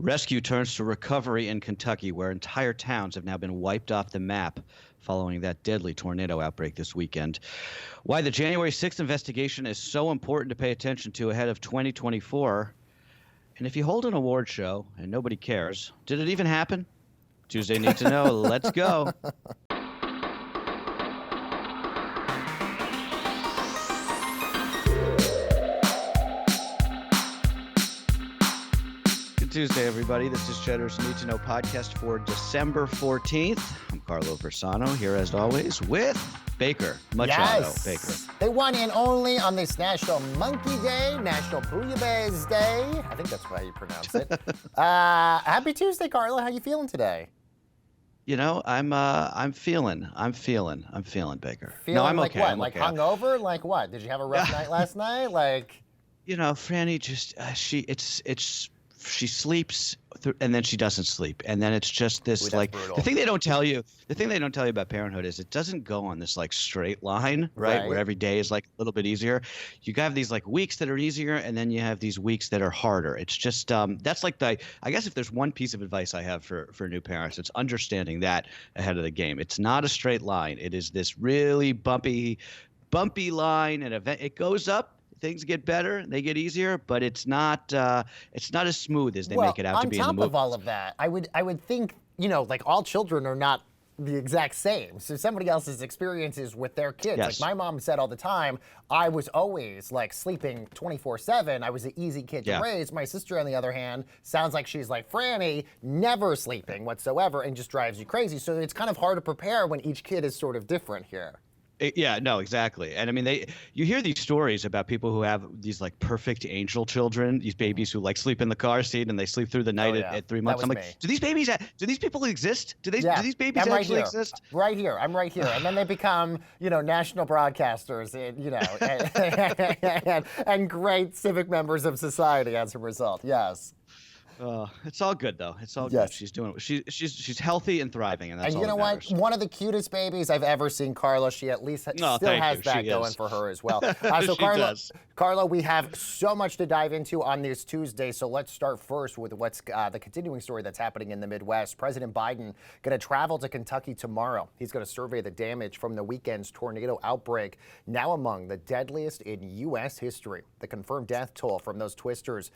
Rescue turns to recovery in Kentucky, where entire towns have now been wiped off the map following that deadly tornado outbreak this weekend. Why the January 6th investigation is so important to pay attention to ahead of 2024. And if you hold an award show and nobody cares, did it even happen? Tuesday Need to Know. Let's go. Tuesday, everybody. This is Cheddar's Need to Know podcast for December 14th. I'm Carlo Persano here, as always, with Baker. Machado. Yes. Baker. They one and only on this National Monkey Day, National Bouillabaisse Day. I think that's how you pronounce it. Happy Tuesday, Carlo. How you feeling today? You know, I'm feeling, Baker. Feeling no, I'm like okay. what? I'm like okay. hungover? Like what? Did you have a rough night last night? Like, You know, Franny just she sleeps and then she doesn't sleep, and then it's just this like brutal. the thing they don't tell you about parenthood is it doesn't go on this like straight line, right? Where every day is like a little bit easier. You have these like weeks that are easier, and then you have these weeks that are harder. It's just that's like I guess if there's one piece of advice I have for new parents, it's understanding that ahead of the game. It's not a straight line. It is this really bumpy line, and it goes up. Things get better, they get easier, but it's not as smooth as they make it out to be in the movie. On top of all of that, I would think, you know, like all children are not the exact same. So somebody else's experiences with their kids. Yes. Like my mom said all the time, I was always like sleeping 24/7. I was an easy kid to raise. My sister, on the other hand, sounds like she's like Franny, never sleeping whatsoever, and just drives you crazy. So it's kind of hard to prepare when each kid is sort of different here. Yeah, no, exactly. And I mean, you hear these stories about people who have these like perfect angel children, these babies who like sleep in the car seat and they sleep through the night at 3 months. I'm like, do these people exist? Do these babies actually exist? Right here. I'm right here. And then they become, you know, national broadcasters and, you know, and great civic members of society as a result. Yes. It's all good though. It's all good. She's doing. She's healthy and thriving, and that's all. And you know what? One of the cutest babies I've ever seen, Carlo. She at least still has that going for her as well. So Carlo, we have so much to dive into on this Tuesday. So let's start first with what's the continuing story that's happening in the Midwest. President Biden going to travel to Kentucky tomorrow. He's going to survey the damage from the weekend's tornado outbreak, now among the deadliest in U.S. history. The confirmed death toll from those twisters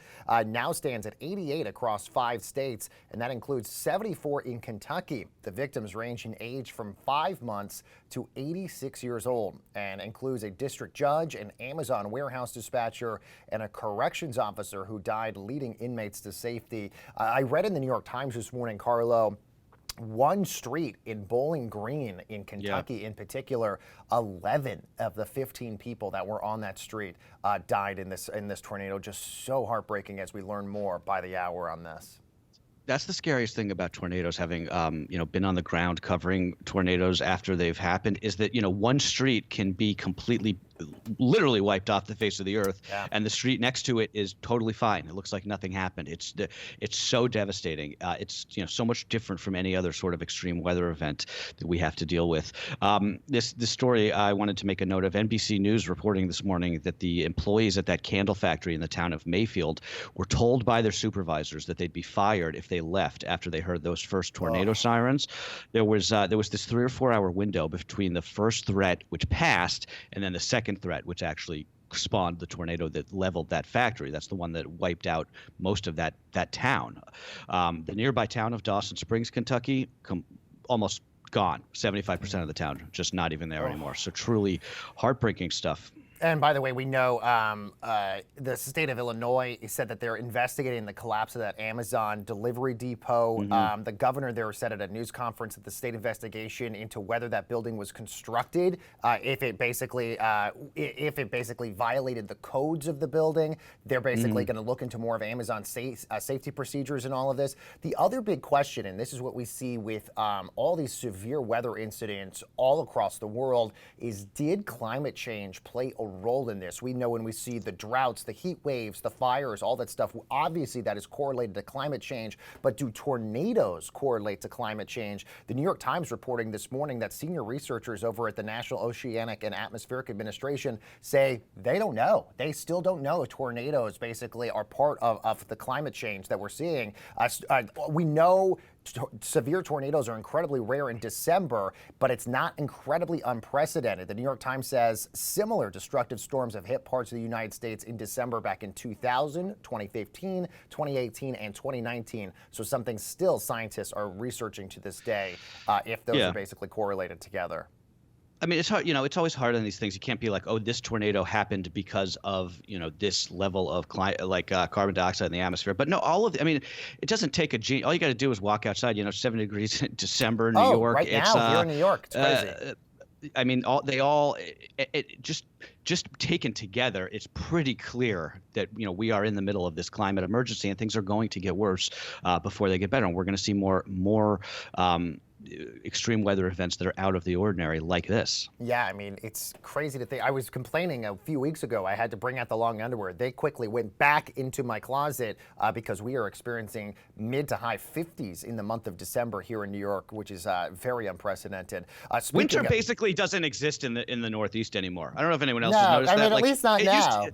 now stands at 88 across 5 states, and that includes 74 in Kentucky. The victims range in age from 5 months to 86 years old, and includes a district judge, an Amazon warehouse dispatcher, and a corrections officer who died leading inmates to safety. I read in the New York Times this morning, Carlo, one street in Bowling Green in Kentucky in particular, 11 of the 15 people that were on that street died in this tornado. Just so heartbreaking as we learn more by the hour on this. That's the scariest thing about tornadoes, having been on the ground covering tornadoes after they've happened, is that one street can be completely, literally wiped off the face of the earth, and the street next to it is totally fine. It looks like nothing happened. It's so devastating. It's so much different from any other sort of extreme weather event that we have to deal with. This story I wanted to make a note of. NBC News reporting this morning that the employees at that candle factory in the town of Mayfield were told by their supervisors that they'd be fired if they left after they heard those first tornado sirens. There was this 3 or 4 hour window between the first threat, which passed, and then the second threat, which actually spawned the tornado that leveled that factory. That's the one that wiped out most of that town. The nearby town of Dawson Springs, Kentucky, almost gone. 75% of the town just not even there anymore. So truly heartbreaking stuff. And by the way, we know the state of Illinois said that they're investigating the collapse of that Amazon delivery depot. The governor there said at a news conference that the state investigation into whether that building was constructed, if it basically violated the codes of the building, they're basically going to look into more of Amazon's safety procedures and all of this. The other big question, and this is what we see with all these severe weather incidents all across the world, is did climate change play a role in this? We know when we see the droughts, the heat waves, the fires, all that stuff, obviously that is correlated to climate change, but do tornadoes correlate to climate change? The New York Times reporting this morning that senior researchers over at the National Oceanic and Atmospheric Administration say they don't know. They still don't know if tornadoes basically are part of the climate change that we're seeing. We know severe tornadoes are incredibly rare in December, but it's not incredibly unprecedented. The New York Times says similar destructive storms have hit parts of the United States in December back in 2000, 2015, 2018, and 2019. So something still scientists are researching to this day if those are basically correlated together. I mean, it's hard, it's always hard on these things. You can't be like, oh, this tornado happened because of, this level of carbon dioxide in the atmosphere. But no, it doesn't take a genius. All you got to do is walk outside, 70 degrees in December in New York. Right now, here in New York, it's crazy. I mean, just taken together, it's pretty clear that, we are in the middle of this climate emergency and things are going to get worse before they get better. And we're going to see more extreme weather events that are out of the ordinary like this. Yeah, I mean, it's crazy to think. I was complaining a few weeks ago. I had to bring out the long underwear. They quickly went back into my closet because we are experiencing mid to high 50s in the month of December here in New York, which is very unpremeditated. Winter basically doesn't exist in the Northeast anymore. I don't know if anyone else has noticed that. At least not now.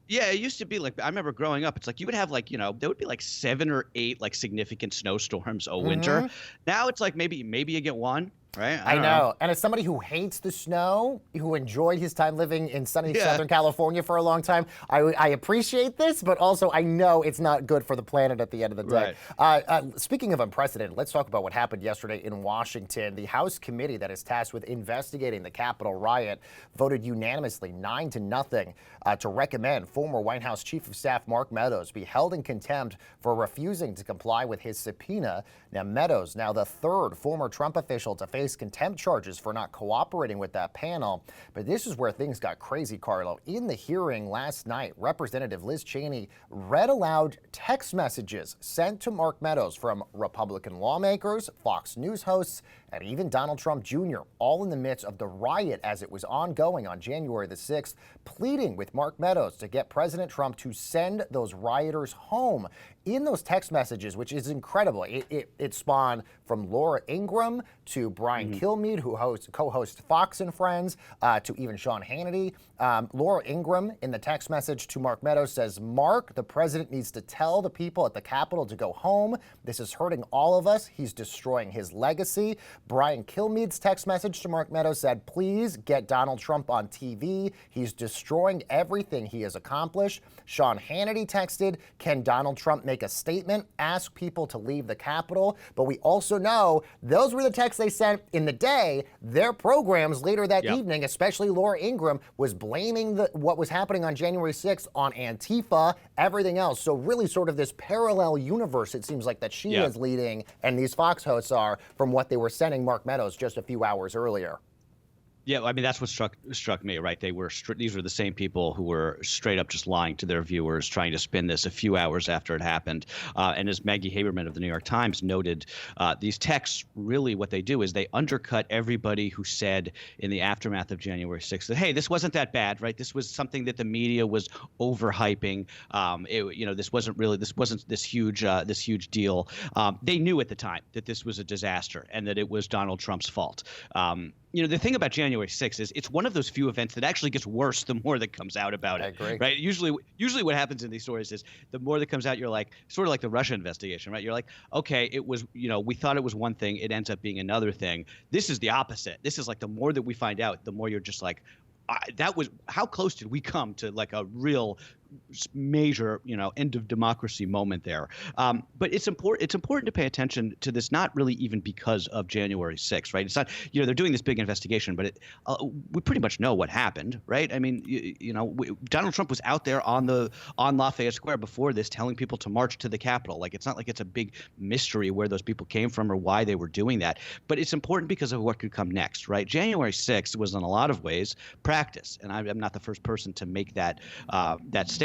Yeah, it used to be like, I remember growing up, it's like you would have there would be like 7 or 8 significant snowstorms a winter. Now it's like maybe you get one. Right? I know. And as somebody who hates the snow, who enjoyed his time living in sunny Southern California for a long time, I appreciate this, but also I know it's not good for the planet at the end of the day. Right. Speaking of unprecedented, let's talk about what happened yesterday in Washington. The House committee that is tasked with investigating the Capitol riot voted unanimously 9-0 to recommend former White House Chief of Staff Mark Meadows be held in contempt for refusing to comply with his subpoena. Now, Meadows, now the third former Trump official to face contempt charges for not cooperating with that panel. But this is where things got crazy, Carlo. In the hearing last night, Representative Liz Cheney read aloud text messages sent to Mark Meadows from Republican lawmakers, Fox News hosts, and even Donald Trump Jr., all in the midst of the riot as it was ongoing on January the 6th, pleading with Mark Meadows to get President Trump to send those rioters home. In those text messages, which is incredible, it spawned from Laura Ingraham to Brian Kilmeade, who co-hosts Fox and Friends, to even Sean Hannity. Laura Ingraham, in the text message to Mark Meadows, says, Mark, the president needs to tell the people at the Capitol to go home. This is hurting all of us. He's destroying his legacy. Brian Kilmeade's text message to Mark Meadows said, please get Donald Trump on TV. He's destroying everything he has accomplished. Sean Hannity texted, can Donald Trump make a statement, ask people to leave the Capitol? But we also know those were the texts they sent in the day. Their programs later that evening, especially Laura Ingraham, was blaming what was happening on January 6th on Antifa, everything else. So really sort of this parallel universe, it seems like, that she is leading and these Fox hosts are from what they were sending Mark Meadows just a few hours earlier. Yeah, I mean, that's what struck me, right? These were the same people who were straight up just lying to their viewers, trying to spin this a few hours after it happened. And as Maggie Haberman of the New York Times noted, these texts, really what they do is they undercut everybody who said in the aftermath of January 6th that, hey, this wasn't that bad, right? This was something that the media was overhyping. This wasn't this huge deal. They knew at the time that this was a disaster and that it was Donald Trump's fault. The thing about January 6th is it's one of those few events that actually gets worse the more that comes out about it. I agree. Right? Usually what happens in these stories is the more that comes out, you're like, sort of like the Russia investigation, right? You're like, okay, it was, we thought it was one thing, it ends up being another thing. This is the opposite. This is like the more that we find out, the more you're just like, how close did we come to like a real major, end of democracy moment there. But it's important to pay attention to this, not really even because of January 6th, right? It's not, they're doing this big investigation, but we pretty much know what happened, right? I mean, Donald Trump was out there on Lafayette Square before this telling people to march to the Capitol. Like, it's not like it's a big mystery where those people came from or why they were doing that, but it's important because of what could come next, right? January 6th was in a lot of ways practice, and I'm not the first person to make that statement.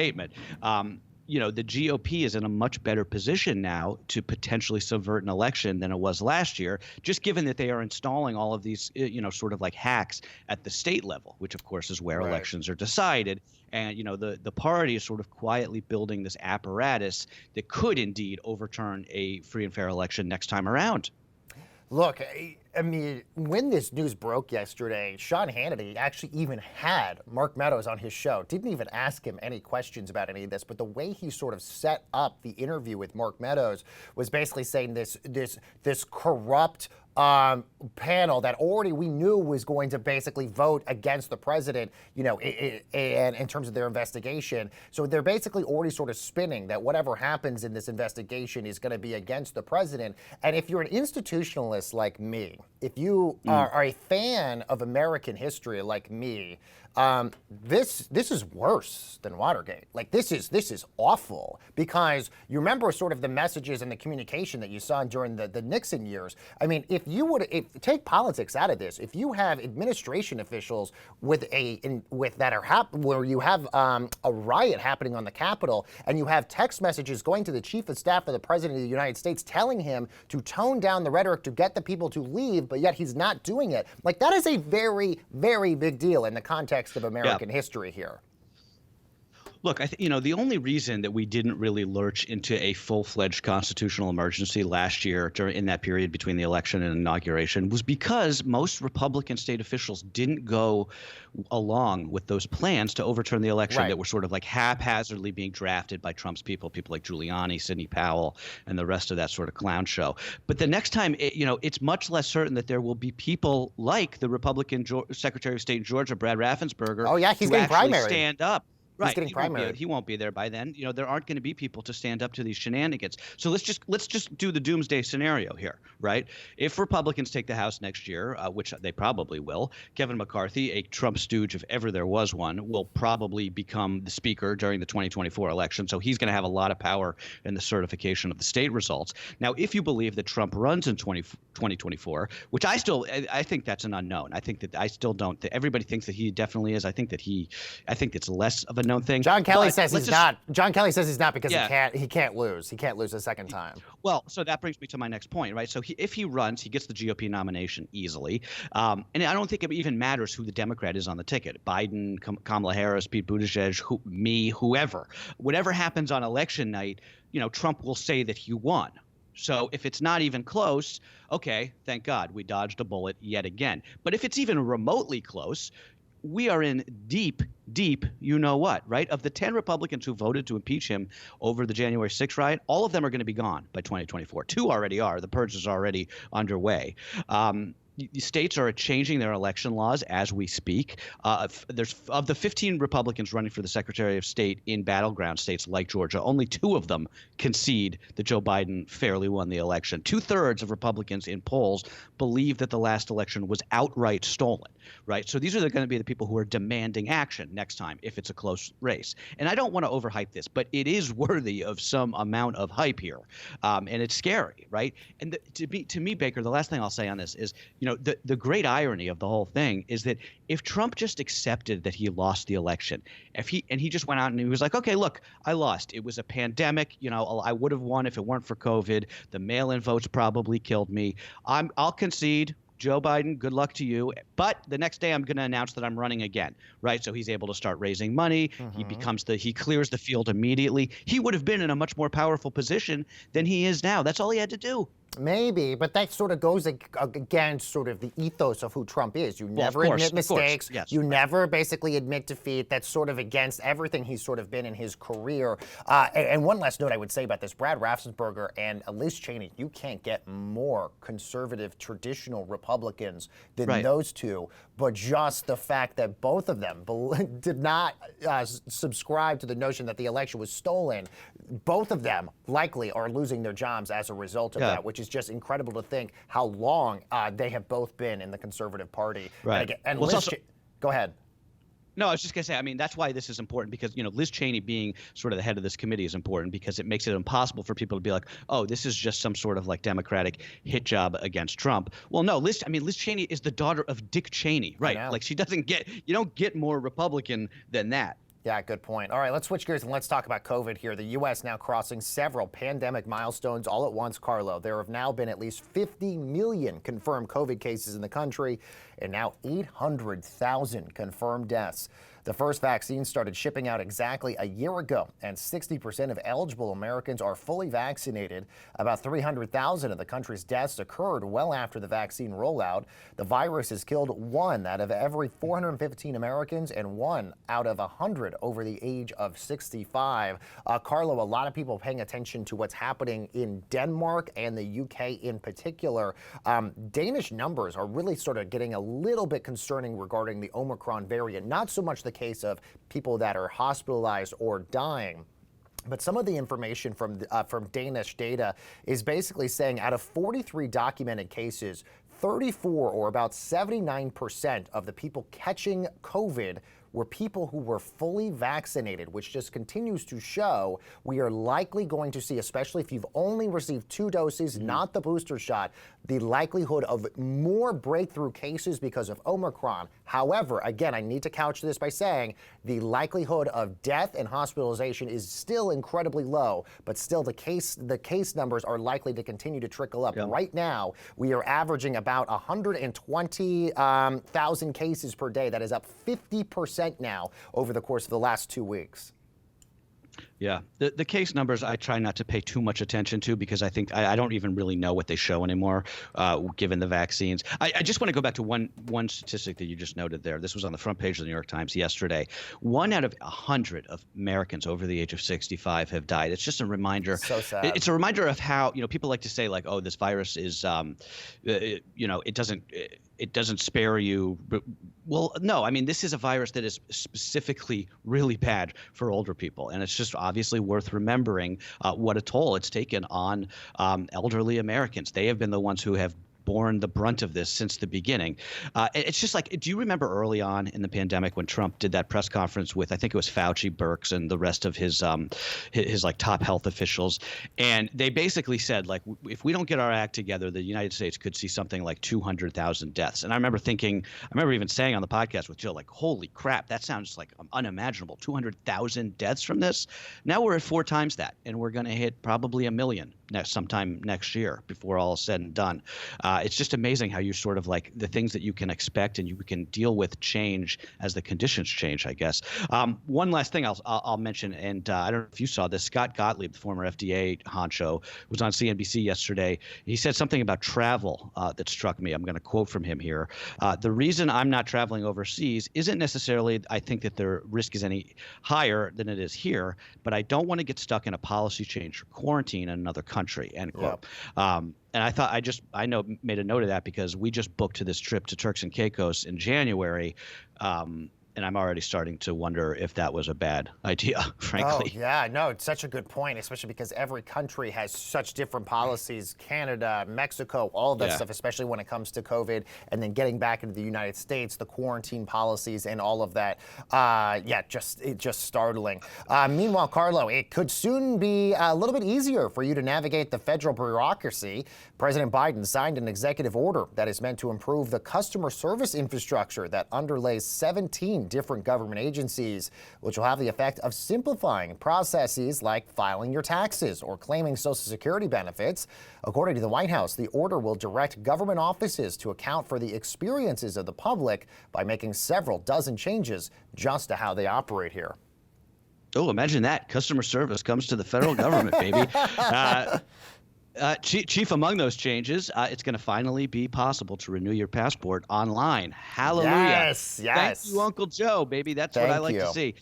the GOP is in a much better position now to potentially subvert an election than it was last year, just given that they are installing all of these, sort of like hacks at the state level, which of course is where elections are decided. And, the party is sort of quietly building this apparatus that could indeed overturn a free and fair election next time around. Look, I mean, when this news broke yesterday, Sean Hannity actually even had Mark Meadows on his show. Didn't even ask him any questions about any of this, but the way he sort of set up the interview with Mark Meadows was basically saying this corrupt panel that already we knew was going to basically vote against the president, in terms of their investigation. So they're basically already sort of spinning that whatever happens in this investigation is going to be against the president. And if you're an institutionalist like me, if you are a fan of American history like me, this is worse than Watergate. Like this is awful, because you remember sort of the messages and the communication that you saw during the Nixon years. I mean, if take politics out of this, if you have administration officials where you have a riot happening on the Capitol, and you have text messages going to the chief of staff of the president of the United States telling him to tone down the rhetoric to get the people to leave, but yet he's not doing it. Like that is a very, very big deal in the context of American history here. Look, the only reason that we didn't really lurch into a full-fledged constitutional emergency last year in that period between the election and inauguration was because most Republican state officials didn't go along with those plans to overturn the election that were sort of like haphazardly being drafted by Trump's people like Giuliani, Sidney Powell, and the rest of that sort of clown show. But the next time, it's much less certain that there will be people like the Republican Secretary of State in Georgia, Brad Raffensperger, oh yeah, he's getting primary, stand up. Right, he won't be there by then. There aren't going to be people to stand up to these shenanigans. So let's just do the doomsday scenario here, right? If Republicans take the House next year, which they probably will, Kevin McCarthy, a Trump stooge if ever there was one, will probably become the speaker during the 2024 election. So he's going to have a lot of power in the certification of the state results. Now, if you believe that Trump runs in 2024, which I think that's an unknown. I still don't. Everybody thinks that he definitely is. I think it's less of a known thing. John Kelly says he's not. John Kelly says he's not because he can't lose. He can't lose a second time. Well, so that brings me to my next point, right? So if he runs, he gets the GOP nomination easily. And I don't think it even matters who the Democrat is on the ticket. Biden, Kamala Harris, Pete Buttigieg, whoever. Whatever happens on election night, Trump will say that he won. So if it's not even close, okay, thank God we dodged a bullet yet again. But if it's even remotely close, we are in deep, you-know-what, right? Of the 10 Republicans who voted to impeach him over the January 6th riot, all of them are going to be gone by 2024. 2 already are. The purge is already underway. States are changing their election laws as we speak. There's of the 15 Republicans running for the Secretary of State in battleground states like Georgia, only 2 of them concede that Joe Biden fairly won the election. 2/3 of Republicans in polls believe that the last election was outright stolen, right? So these are going to be the people who are demanding action next time if it's a close race. And I don't want to overhype this, but it is worthy of some amount of hype here, and it's scary, right? And to me, Baker, the last thing I'll say on this is, the great irony of the whole thing is that if Trump just accepted that he lost the election, he just went out and he was like, okay, look, I lost. It was a pandemic. I would have won if it weren't for COVID. The mail-in votes probably killed me. I'll concede. Joe Biden, good luck to you. But the next day I'm going to announce that I'm running again, right? So he's able to start raising money. He clears the field immediately. He would have been in a much more powerful position than he is now. That's all he had to do. Maybe, but that sort of goes against sort of the ethos of who Trump is. You never admit mistakes. Yes. You never basically admit defeat. That's sort of against everything he's sort of been in his career. And one last note I would say about this, Brad Raffensperger and Liz Cheney, you can't get more conservative, traditional Republicans than those two. But just the fact that both of them did not subscribe to the notion that the election was stolen, both of them likely are losing their jobs as a result of that, which is just incredible to think how long they have both been in the Conservative Party. Right. And Liz, go ahead. No, I was just going to say, I mean, that's why this is important because, Liz Cheney being sort of the head of this committee is important because it makes it impossible for people to be like, oh, this is just some sort of like Democratic hit job against Trump. Well, no, Liz Cheney is the daughter of Dick Cheney, right? Like you don't get more Republican than that. Yeah, good point. All right, let's switch gears and let's talk about COVID here. The U.S. now crossing several pandemic milestones all at once, Carlo. There have now been at least 50 million confirmed COVID cases in the country and now 800,000 confirmed deaths. The first vaccine started shipping out exactly a year ago, and 60% of eligible Americans are fully vaccinated. About 300,000 of the country's deaths occurred well after the vaccine rollout. The virus has killed 1 out of every 415 Americans and 1 out of 100 over the age of 65. Carlo, a lot of people paying attention to what's happening in Denmark and the UK in particular. Danish numbers are really sort of getting a little bit concerning regarding the Omicron variant. Not so much the case of people that are hospitalized or dying, but some of the information from Danish data is basically saying out of 43 documented cases, 34 or about 79% of the people catching COVID were people who were fully vaccinated, which just continues to show we are likely going to see, especially if you've only received 2 doses, not the booster shot, the likelihood of more breakthrough cases because of Omicron. However, again, I need to couch this by saying the likelihood of death and hospitalization is still incredibly low, but still the case numbers are likely to continue to trickle up. Yep. Right now, we are averaging about 120,000 cases per day. That is up 50% now over the course of the last 2 weeks. Yeah, the case numbers I try not to pay too much attention to because I think I don't even really know what they show anymore, given the vaccines. I just want to go back to one statistic that you just noted there. This was on the front page of the New York Times yesterday. 1 out of 100 of Americans over the age of 65 have died. It's just a reminder. So sad. It's a reminder of how, people like to say like, oh, this virus is, it doesn't spare you. But, well, no, I mean, this is a virus that is specifically really bad for older people. And it's just obviously worth remembering what a toll it's taken on elderly Americans. They have been the ones who have borne the brunt of this since the beginning. It's just like, do you remember early on in the pandemic when Trump did that press conference with, I think it was Fauci, Birx, and the rest of his like top health officials, and they basically said like, if we don't get our act together, the United States could see something like 200,000 deaths. And I remember even saying on the podcast with Jill, like, holy crap, that sounds like unimaginable. 200,000 deaths from this. Now we're at 4 times that, and we're going to hit probably 1 million sometime next year before all is said and done. It's just amazing how you sort of like the things that you can expect and you can deal with change as the conditions change, I guess. One last thing I'll mention, and I don't know if you saw this, Scott Gottlieb, the former FDA honcho, was on CNBC yesterday. He said something about travel that struck me. I'm going to quote from him here. The reason I'm not traveling overseas isn't necessarily I think that the risk is any higher than it is here, but I don't want to get stuck in a policy change or quarantine in another country, end quote. Yep. And I thought made a note of that because we just booked this trip to Turks and Caicos in January. And I'm already starting to wonder if that was a bad idea, frankly. Oh, yeah, no, it's such a good point, especially because every country has such different policies. Canada, Mexico, all of that stuff, especially when it comes to COVID, and then getting back into the United States, the quarantine policies and all of that. Just startling. Meanwhile, Carlo, it could soon be a little bit easier for you to navigate the federal bureaucracy. President Biden signed an executive order that is meant to improve the customer service infrastructure that underlays 17 different government agencies, which will have the effect of simplifying processes like filing your taxes or claiming Social Security benefits. According to the White House, the order will direct government offices to account for the experiences of the public by making several dozen changes just to how they operate here. Oh, imagine that. Customer service comes to the federal government, baby. Chief among those changes, it's going to finally be possible to renew your passport online. Hallelujah. Yes. Thank you, Uncle Joe, baby. That's what I like to see.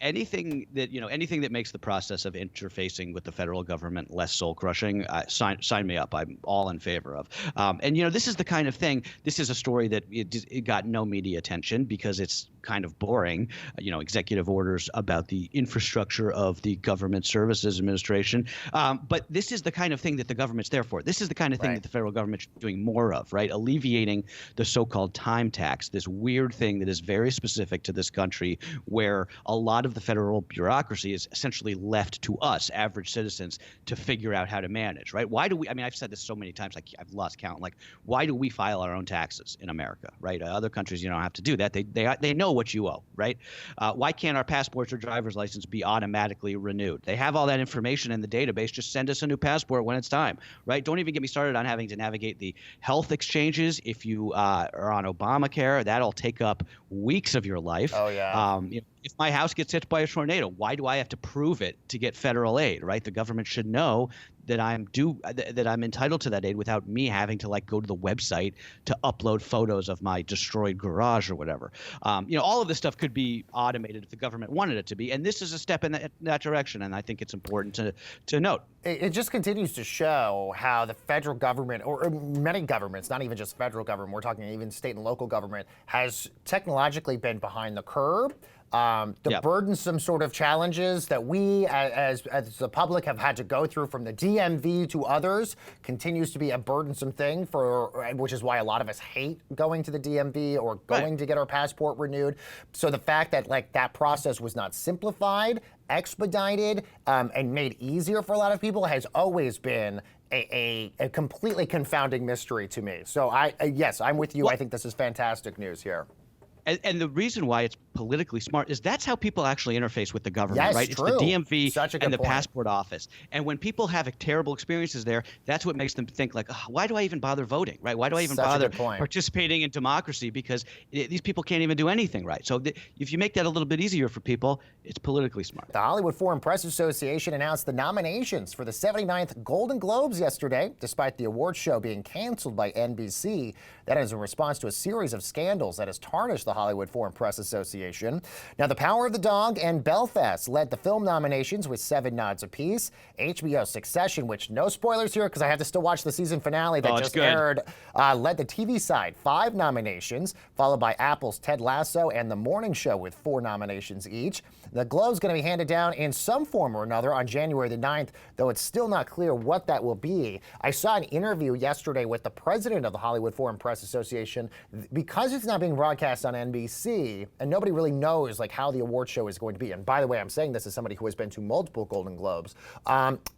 Anything that makes the process of interfacing with the federal government less soul crushing, sign me up. I'm all in favor of. And this is the kind of thing. This is a story that it got no media attention because it's kind of boring. Executive orders about the infrastructure of the Government Services Administration. But this is the kind of thing that the government's there for. This is the kind of thing that the federal government should be doing more of, right? Alleviating the so-called time tax, this weird thing that is very specific to this country, where a lot of of the federal bureaucracy is essentially left to us, average citizens, to figure out how to manage, right? Why do we, I mean, I've said this so many times, I've lost count. Like, why do we file our own taxes in America, right? Other countries, you don't have to do that. They know what you owe, right? Why can't our passports or driver's license be automatically renewed? They have all that information in the database. Just send us a new passport when it's time, right? Don't even get me started on having to navigate the health exchanges. If you are on Obamacare, that'll take up weeks of your life. Oh, yeah. If my house gets hit by a tornado, why do I have to prove it to get federal aid, right? The government should know that I'm entitled to that aid without me having to like go to the website to upload photos of my destroyed garage or whatever. All of this stuff could be automated if the government wanted it to be, and this is a step in that direction, and I think it's important to note. It just continues to show how the federal government, or many governments, not even just federal government, we're talking even state and local government, has technologically been behind the curve. Burdensome sort of challenges that we as the public have had to go through from the DMV to others continues to be a burdensome thing, which is why a lot of us hate going to the DMV or going to get our passport renewed. So the fact that that process was not simplified, expedited, and made easier for a lot of people has always been a completely confounding mystery to me. So yes, I'm with you. I think this is fantastic news here. And the reason why it's politically smart is that's how people actually interface with the government, yes, right? True. It's the DMV and the point. Passport Office. And when people have terrible experiences there, that's what makes them think like, why do I even bother voting, right? Why do I even bother participating in democracy? Because these people can't even do anything right. So if you make that a little bit easier for people, it's politically smart. The Hollywood Foreign Press Association announced the nominations for the 79th Golden Globes yesterday, despite the awards show being canceled by NBC. That is in response to a series of scandals that has tarnished the Hollywood Foreign Press Association. Now, The Power of the Dog and Belfast led the film nominations with 7 nods apiece. HBO's Succession, which no spoilers here because I have to still watch the season finale that just aired, led the TV side, 5 nominations, followed by Apple's Ted Lasso and The Morning Show with 4 nominations each. The Globe's going to be handed down in some form or another on January the 9th, though it's still not clear what that will be. I saw an interview yesterday with the president of the Hollywood Foreign Press Association. Because it's not being broadcast on NBC, and nobody really knows how the award show is going to be. And by the way, I'm saying this as somebody who has been to multiple Golden Globes.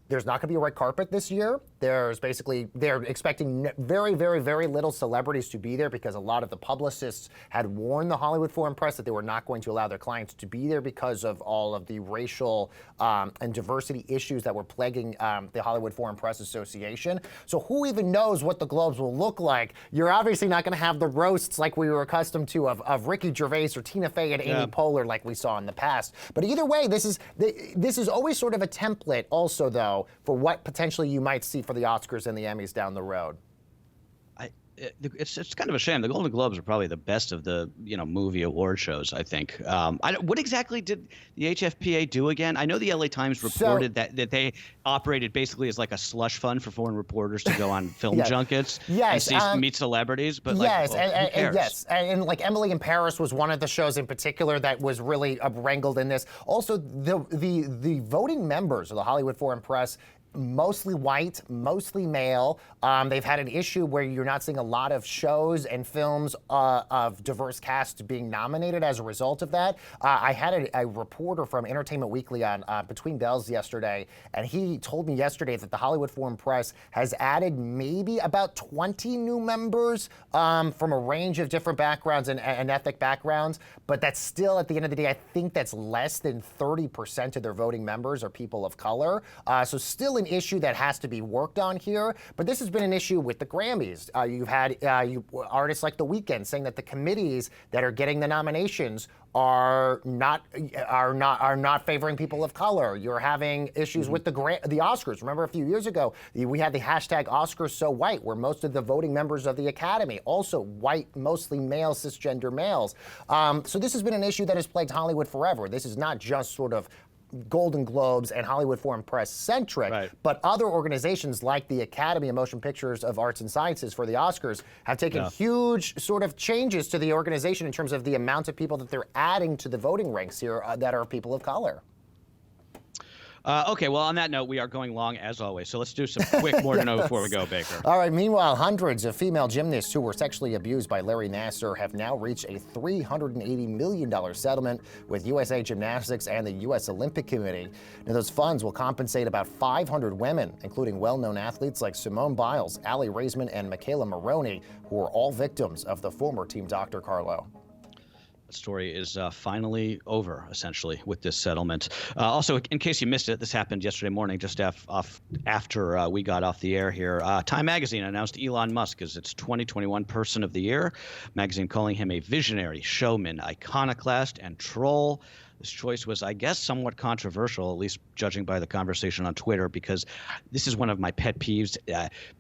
There's not going to be a red carpet this year. They're expecting very, very, very little celebrities to be there because a lot of the publicists had warned the Hollywood Foreign Press that they were not going to allow their clients to be there because of all of the racial and diversity issues that were plaguing the Hollywood Foreign Press Association. So who even knows what the Globes will look like? You're obviously not going to have the roasts like we were accustomed to of Ricky Gervais or Tina Fey and Amy Poehler like we saw in the past. But either way, this is always sort of a template also, though, for what potentially you might see for the Oscars and the Emmys down the road. It's kind of a shame. The Golden Globes are probably the best of the movie award shows, I think. What exactly did the HFPA do again? I know the LA Times reported that they operated basically as like a slush fund for foreign reporters to go on film junkets and meet celebrities. But who cares? And like Emily in Paris was one of the shows in particular that was really wrangled in this. Also, the voting members of the Hollywood Foreign Press, mostly white, mostly male. They've had an issue where you're not seeing a lot of shows and films of diverse casts being nominated as a result of that. I had a reporter from Entertainment Weekly on Between Bells yesterday, and he told me yesterday that the Hollywood Foreign Press has added maybe about 20 new members from a range of different backgrounds and ethnic backgrounds, but that's still, at the end of the day, I think that's less than 30% of their voting members are people of color. So still an issue that has to be worked on here, but this has been an issue with the Grammys. You've had artists like The Weeknd saying that the committees that are getting the nominations are not favoring people of color. You're having issues with the Oscars. Remember a few years ago, we had the hashtag #OscarsSoWhite, where most of the voting members of the Academy, also white, mostly male, cisgender males. So this has been an issue that has plagued Hollywood forever. This is not just sort of Golden Globes and Hollywood Foreign Press centric, but other organizations like the Academy of Motion Pictures of Arts and Sciences for the Oscars have taken huge sort of changes to the organization in terms of the amount of people that they're adding to the voting ranks here that are people of color. Okay, well, on that note, we are going long as always. So let's do some quick more to know before we go, Baker. All right, meanwhile, hundreds of female gymnasts who were sexually abused by Larry Nassar have now reached a $380 million settlement with USA Gymnastics and the U.S. Olympic Committee. Now, those funds will compensate about 500 women, including well-known athletes like Simone Biles, Aly Raisman, and Michaela Maroney, who were all victims of the former team doctor, Carlo. Story is finally over, essentially, with this settlement. Also, in case you missed it, this happened yesterday morning, just after we got off the air here. Time Magazine announced Elon Musk as its 2021 Person of the Year. Magazine calling him a visionary, showman, iconoclast, and troll. This choice was, I guess, somewhat controversial, at least judging by the conversation on Twitter, because this is one of my pet peeves.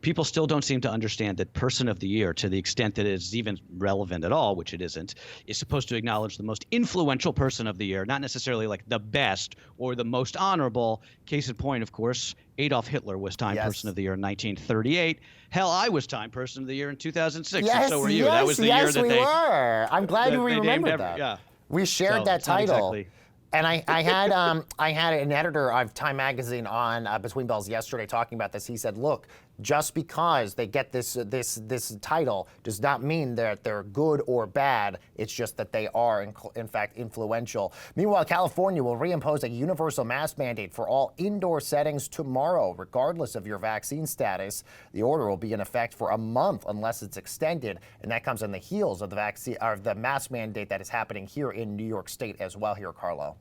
People still don't seem to understand that Person of the Year, to the extent that it's even relevant at all, which it isn't, is supposed to acknowledge the most influential person of the year, not necessarily like the best or the most honorable. Case in point, of course, Adolf Hitler was Time Person of the Year in 1938. Hell, I was Time Person of the Year in 2006, and so were you. That was the year that they were. I'm glad we remembered that. Yeah. We shared that title. Exactly. And I had an editor of Time Magazine on Between Bells yesterday talking about this. He said, look, just because they get this title does not mean that they're good or bad. It's just that they are, in fact, influential. Meanwhile, California will reimpose a universal mask mandate for all indoor settings tomorrow, regardless of your vaccine status. The order will be in effect for a month unless it's extended, and that comes on the heels of the mask mandate that is happening here in New York State as well. Here, Carlo.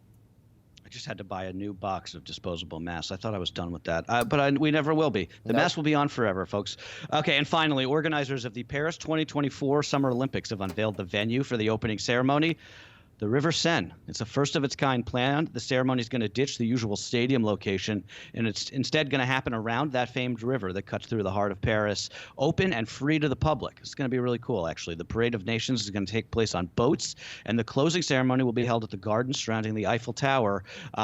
Just had to buy a new box of disposable masks. I thought I was done with that, but we never will be. The mask will be on forever, folks. Okay, and finally, organizers of the Paris 2024 Summer Olympics have unveiled the venue for the opening ceremony. The River Seine. It's the first of its kind planned. The ceremony is going to ditch the usual stadium location, and it's instead going to happen around that famed river that cuts through the heart of Paris, open and free to the public. It's going to be really cool, actually. The Parade of Nations is going to take place on boats, and the closing ceremony will be held at the gardens surrounding the Eiffel Tower.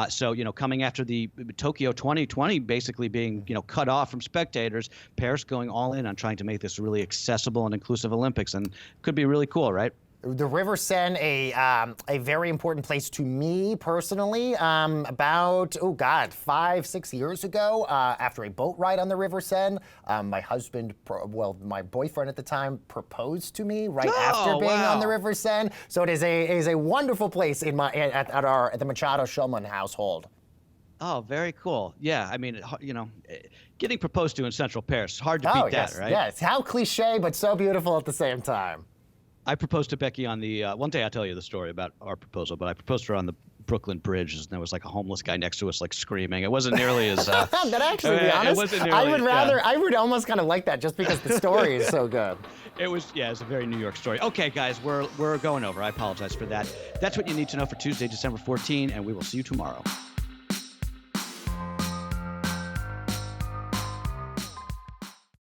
So, coming after the Tokyo 2020 basically being, cut off from spectators, Paris going all in on trying to make this really accessible and inclusive Olympics, and could be really cool, right? The River Seine, a very important place to me personally. About 5-6 years ago, after a boat ride on the River Seine, my boyfriend at the time proposed to me after being on the River Seine. So it is a wonderful place at the Machado Shulman household. Oh, very cool. Yeah, I mean, getting proposed to in Central Paris, hard to beat that, right? Yes, how cliche, but so beautiful at the same time. I proposed to Becky on the one day. I'll tell you the story about our proposal, but I proposed to her on the Brooklyn Bridge, and there was like a homeless guy next to us, like screaming. It wasn't nearly as. That actually, to be honest, I would almost kind of like that just because the story is so good. It's a very New York story. Okay, guys, we're going over. I apologize for that. That's what you need to know for Tuesday, December 14, and we will see you tomorrow.